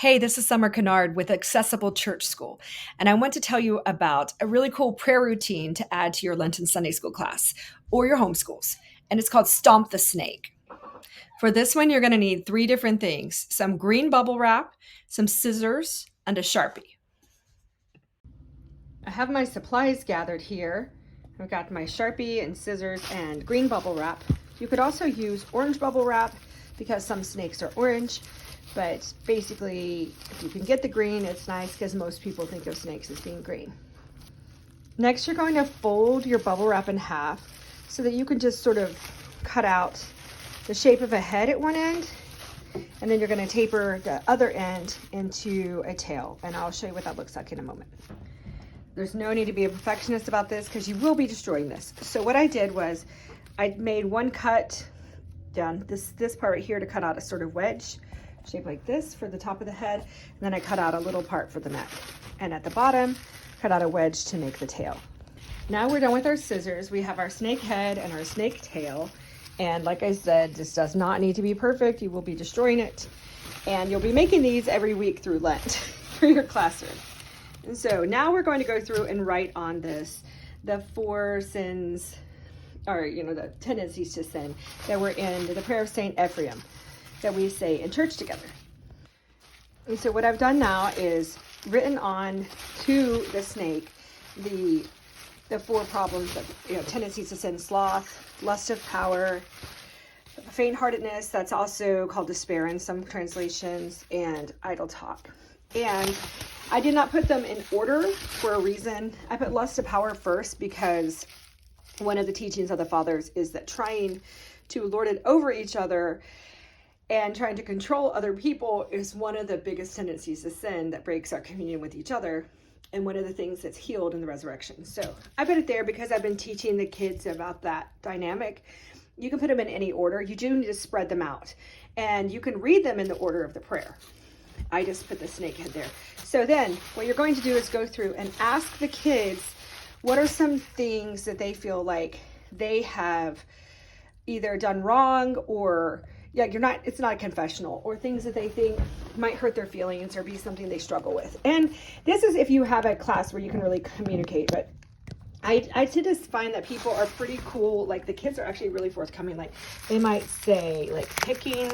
Hey, this is Summer Kennard with Accessible Church School, and I want to tell you about a really cool prayer routine to add to your Lenten Sunday school class or your homeschools, and it's called Stomp the Snake. For this one, you're going to need three different things: some green bubble wrap, some scissors, and a Sharpie. I have my supplies gathered here. I've got my Sharpie and scissors and green bubble wrap. You could also use orange bubble wrap because some snakes are orange. But basically, if you can get the green, it's nice because most people think of snakes as being green. Next, you're going to fold your bubble wrap in half so that you can just sort of cut out the shape of a head at one end. And then you're going to taper the other end into a tail. And I'll show you what that looks like in a moment. There's no need to be a perfectionist about this because you will be destroying this. So what I did was I made one cut down this part right here to cut out a sort of wedge shape like this for the top of the head, and then I cut out a little part for the neck, and at the bottom cut out a wedge to make the tail. Now we're done with our scissors. We have our snake head and our snake tail, and like I said, this does not need to be perfect. You will be destroying it, and you'll be making these every week through Lent for your classroom. And so now we're going to go through and write on this the four sins, or the tendencies to sin that were in the prayer of Saint Ephraim that we say in church together. And so what I've done now is written on to the snake the four problems of tendencies to sin: sloth, lust of power, faint-heartedness, that's also called despair in some translations, and idle talk. And I did not put them in order for a reason. I put lust of power first because one of the teachings of the fathers is that trying to lord it over each other and trying to control other people is one of the biggest tendencies to sin that breaks our communion with each other, and one of the things that's healed in the resurrection. So I put it there because I've been teaching the kids about that dynamic. You can put them in any order. You do need to spread them out, and you can read them in the order of the prayer. I just put the snake head there. So then what you're going to do is go through and ask the kids what are some things that they feel like they have either done wrong, or it's not a confessional, or things that they think might hurt their feelings or be something they struggle with. And this is if you have a class where you can really communicate. But I tend to find that people are pretty cool. Like the kids are actually really forthcoming. Like they might say like picking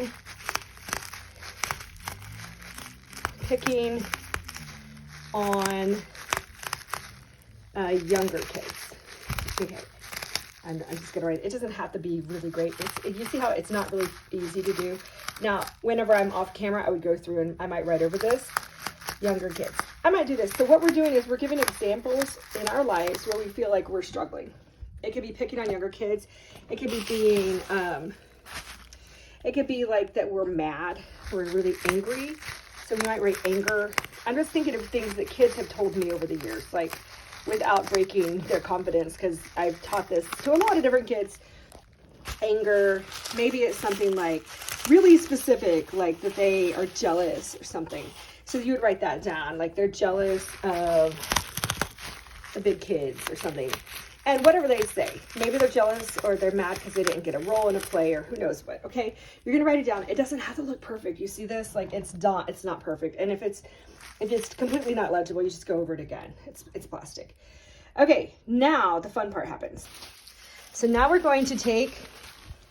on younger kids. Okay. I'm just gonna write. It doesn't have to be really great. You see how it's not really easy to do. Now, whenever I'm off camera, I would go through and I might write over this. Younger kids. I might do this. So what we're doing is we're giving examples in our lives where we feel like we're struggling. It could be picking on younger kids. It could be being, it could be like that we're mad. We're really angry. So we might write anger. I'm just thinking of things that kids have told me over the years, like, without breaking their confidence, because I've taught this to a lot of different kids. Anger, maybe it's something like really specific, like that they are jealous or something. So you would write that down, like they're jealous of the big kids or something. And whatever they say, maybe they're jealous or they're mad because they didn't get a role in a play or who knows what. Okay, you're gonna write it down. It doesn't have to look perfect. You see this? Like it's not perfect. And if it's completely not legible, you just go over it again. It's plastic. Okay, now the fun part happens. So now we're going to take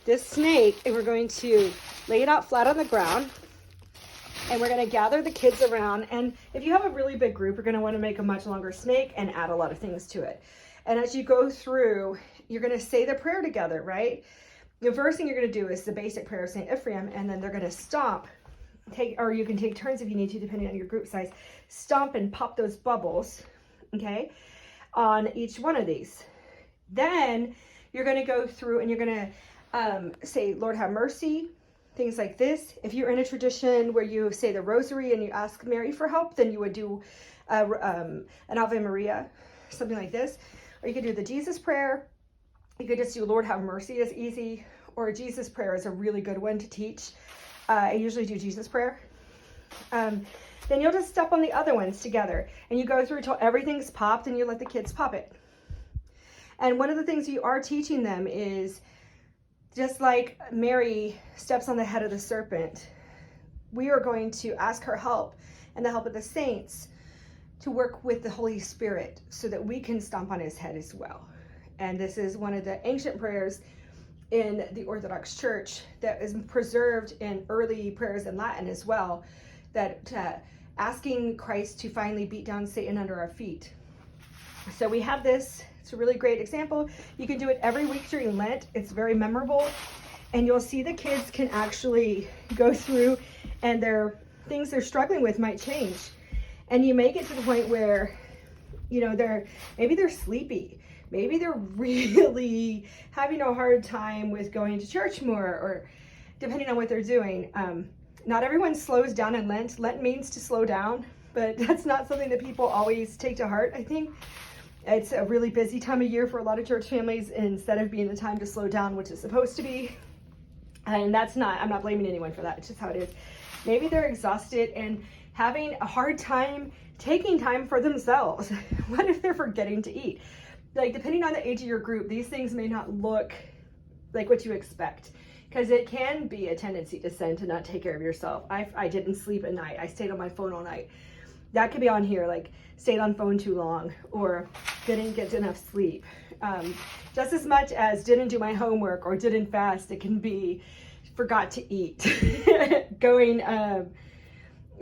this snake and we're going to lay it out flat on the ground, and we're going to gather the kids around. And if you have a really big group, you're going to want to make a much longer snake and add a lot of things to it. And as you go through, you're going to say the prayer together, right? The first thing you're going to do is the basic prayer of Saint Ephraim, and then they're going to stomp. Or you can take turns if you need to, depending on your group size. Stomp and pop those bubbles, okay, on each one of these. Then you're going to go through and you're going to say, Lord have mercy, things like this. If you're in a tradition where you say the rosary and you ask Mary for help, then you would do an Ave Maria, something like this. Or you could do the Jesus prayer. You could just do Lord have mercy is easy, or a Jesus prayer is a really good one to teach. I usually do Jesus prayer. Then you'll just step on the other ones together, and you go through till everything's popped, and you let the kids pop it. And one of the things you are teaching them is, just like Mary steps on the head of the serpent, we are going to ask her help and the help of the saints to work with the Holy Spirit so that we can stomp on his head as well. And this is one of the ancient prayers in the Orthodox Church that is preserved in early prayers in Latin as well, that asking Christ to finally beat down Satan under our feet. So we have this. It's a really great example. You can do it every week during Lent. It's very memorable. And you'll see the kids can actually go through, and their things they're struggling with might change. And you may get to the point where, you know, maybe they're sleepy. Maybe they're really having a hard time with going to church more, or depending on what they're doing. Not everyone slows down in Lent. Lent means to slow down, but that's not something that people always take to heart, I think. It's a really busy time of year for a lot of church families, instead of being the time to slow down, which is supposed to be. And I'm not blaming anyone for that. It's just how it is. Maybe they're exhausted and having a hard time taking time for themselves. What if they're forgetting to eat? Like, depending on the age of your group, these things may not look like what you expect, because it can be a tendency to sin, to not take care of yourself. I didn't sleep at night. I stayed on my phone all night. That could be on here, like stayed on phone too long, or didn't get enough sleep. Just as much as didn't do my homework or didn't fast, it can be forgot to eat,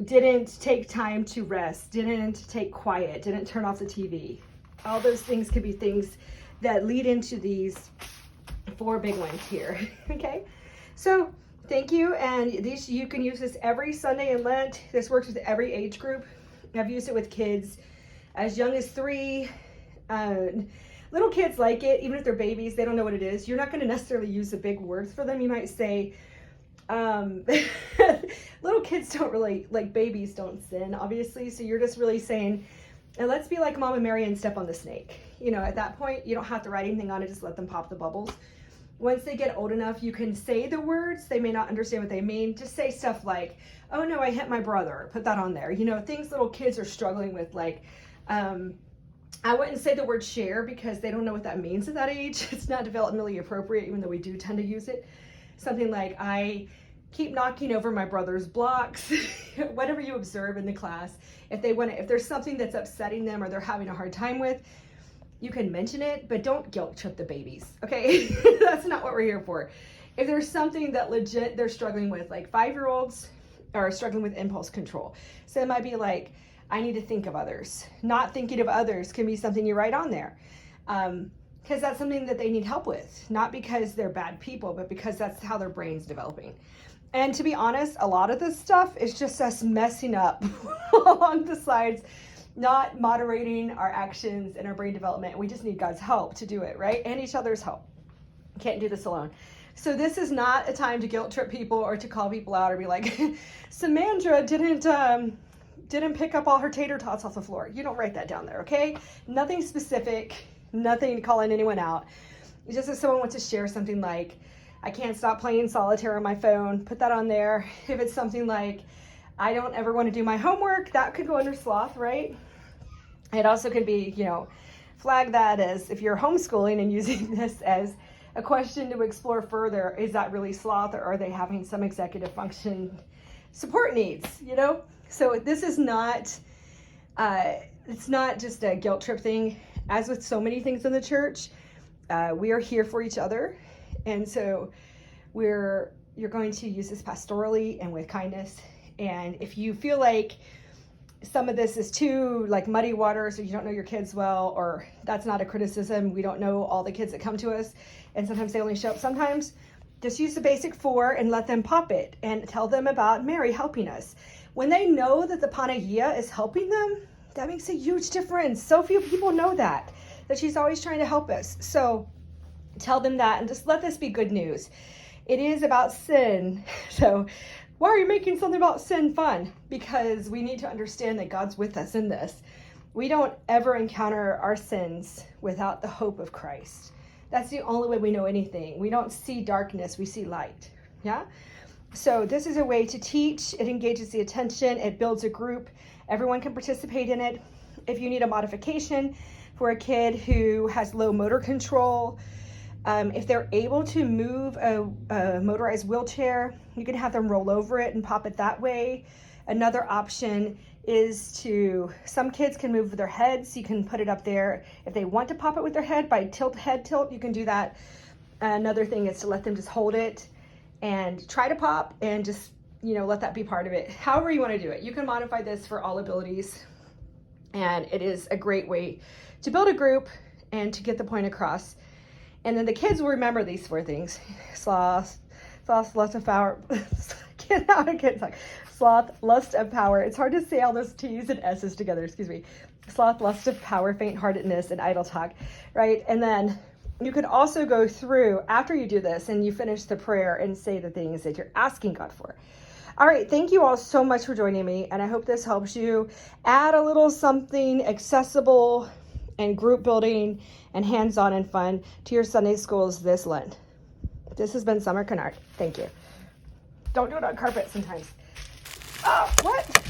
didn't take time to rest, didn't take quiet, didn't turn off the TV. All those things could be things that lead into these 4 big ones here. Okay, so thank you. And you can use this every Sunday in Lent. This works with every age group. I've used it with kids as young as 3. Little kids like it, even if they're babies, they don't know what it is. You're not going to necessarily use the big words for them. You might say, little kids don't really, like babies don't sin, obviously. So you're just really saying, and let's be like Mama Mary and step on the snake. You know, at that point, you don't have to write anything on it. Just let them pop the bubbles. Once they get old enough, you can say the words. They may not understand what they mean. Just say stuff like, oh no, I hit my brother. Put that on there. You know, things little kids are struggling with, like, I wouldn't say the word share because they don't know what that means at that age. It's not developmentally appropriate, even though we do tend to use it. Something like, I keep knocking over my brother's blocks. Whatever you observe in the class. If there's something that's upsetting them or they're having a hard time with, you can mention it, but don't guilt trip the babies, okay? That's not what we're here for. If there's something that legit they're struggling with, like 5-year-olds are struggling with impulse control. So it might be like, I need to think of others. Not thinking of others can be something you write on there. Because that's something that they need help with. Not because they're bad people, but because that's how their brain's developing. And to be honest, a lot of this stuff is just us messing up along the sides, not moderating our actions and our brain development. We just need God's help to do it, right? And each other's help. Can't do this alone. So this is not a time to guilt trip people or to call people out or be like, Samandra didn't pick up all her tater tots off the floor. You don't write that down there, okay? Nothing specific, nothing calling anyone out. Just if someone wants to share something like, I can't stop playing solitaire on my phone, put that on there. If it's something like, I don't ever want to do my homework, that could go under sloth, right? It also could be, you know, flag that as, if you're homeschooling and using this as a question to explore further, is that really sloth, or are they having some executive function support needs, you know? So this is not, it's not just a guilt trip thing. As with so many things in the church, we are here for each other. And so you're going to use this pastorally and with kindness. And if you feel like some of this is too like muddy waters, or you don't know your kids well, or that's not a criticism, we don't know all the kids that come to us, and sometimes they only show up sometimes, just use the basic 4 and let them pop it and tell them about Mary helping us. When they know that the Panagia is helping them, that makes a huge difference. So few people know that she's always trying to help us. So tell them that, and just let this be good news. It is about sin. So why are you making something about sin fun? Because we need to understand that God's with us in this. We don't ever encounter our sins without the hope of Christ. That's the only way we know anything. We don't see darkness, we see light. Yeah? So this is a way to teach. It engages the attention. It builds a group. Everyone can participate in it. If you need a modification for a kid who has low motor control, If they're able to move a motorized wheelchair, you can have them roll over it and pop it that way. Another option is some kids can move with their heads. You can put it up there. If they want to pop it with their head by head tilt, you can do that. Another thing is to let them just hold it and try to pop and just, let that be part of it. However you want to do it. You can modify this for all abilities. And it is a great way to build a group and to get the point across. And then the kids will remember these 4 things. Sloth, lust of power. Sloth, lust of power. It's hard to say all those T's and S's together, excuse me. Sloth, lust of power, faint-heartedness, and idle talk, right? And then you could also go through after you do this and you finish the prayer and say the things that you're asking God for. All right, thank you all so much for joining me, and I hope this helps you add a little something accessible and group building and hands-on and fun to your Sunday schools this Lent. This has been Summer Kennard. Thank you. Don't do it on carpet sometimes. Oh, what?